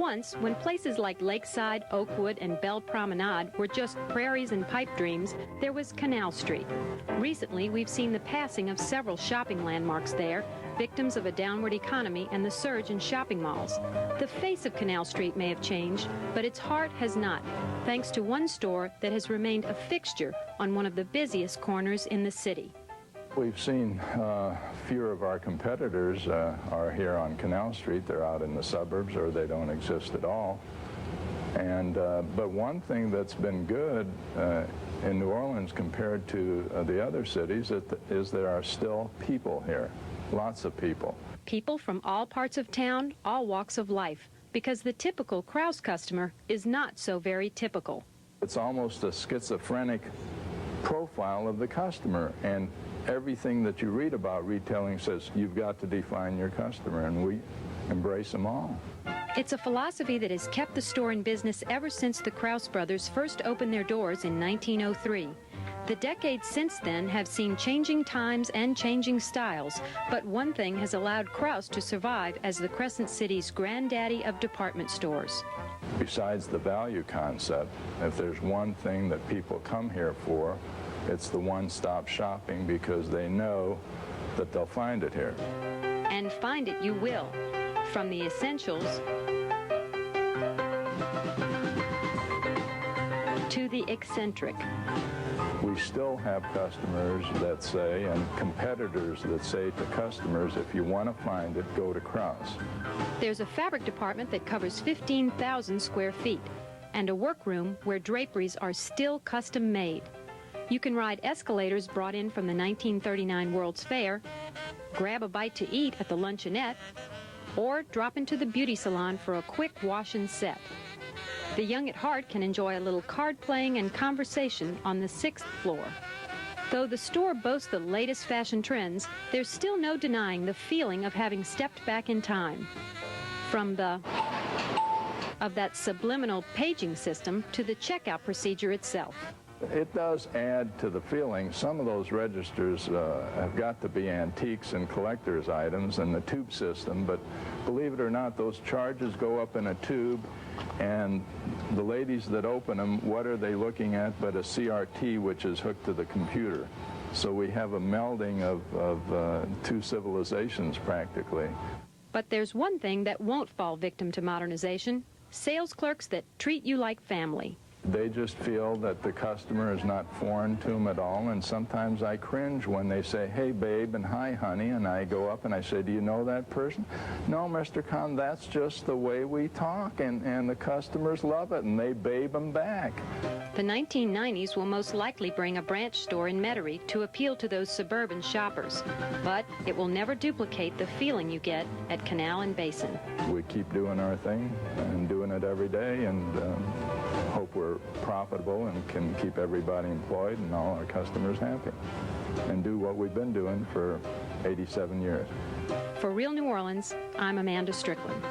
Once, when places like Lakeside, Oakwood, and Belle Promenade were just prairies and pipe dreams, there was Canal Street. Recently, we've seen the passing of several shopping landmarks there, victims of a downward economy and the surge in shopping malls. The face of Canal Street may have changed, but its heart has not, thanks to one store that has remained a fixture on one of the busiest corners in the city. We've seen fewer of our competitors are here on Canal Street. They're out in the suburbs or they don't exist at all. And but one thing that's been good in New Orleans compared to the other cities is there are still people here, lots of people. People from all parts of town, all walks of life, because the typical Krauss customer is not so very typical. It's almost a schizophrenic profile of the customer, and everything that you read about retailing says you've got to define your customer, and we embrace them all. It's a philosophy that has kept the store in business ever since the Krauss brothers first opened their doors in 1903. The decades since then have seen changing times and changing styles, but one thing has allowed Krauss to survive as the Crescent City's granddaddy of department stores. Besides the value concept, if there's one thing that people come here for, it's the one-stop shopping, because they know that they'll find it here. And find it you will. From the essentials to the eccentric. We still have customers that say, and competitors that say to customers, if you want to find it, go to Krauss. There's a fabric department that covers 15,000 square feet, and a workroom where draperies are still custom made. You can ride escalators brought in from the 1939 World's Fair, grab a bite to eat at the luncheonette, or drop into the beauty salon for a quick wash and set. The young at heart can enjoy a little card playing and conversation on the 6th floor. Though the store boasts the latest fashion trends, there's still no denying the feeling of having stepped back in time. From of that subliminal paging system to the checkout procedure itself. It does add to the feeling. Some of those registers have got to be antiques and collector's items, and the tube system, but believe it or not, those charges go up in a tube, and the ladies that open them, what are they looking at but a CRT which is hooked to the computer. So we have a melding of two civilizations practically. But there's one thing that won't fall victim to modernization: sales clerks that treat you like family. They just feel that the customer is not foreign to them at all, and sometimes I cringe when they say, hey babe, and hi honey, and I go up and I say, do you know that person? No, Mr. Khan, that's just the way we talk, and the customers love it, and they babe them back. The 1990s will most likely bring a branch store in Metairie to appeal to those suburban shoppers, but it will never duplicate the feeling you get at Canal and Basin. We keep doing our thing and doing it every day, and hope we're profitable and can keep everybody employed and all our customers happy, and do what we've been doing for 87 years. For Real New Orleans, I'm Amanda Strickland.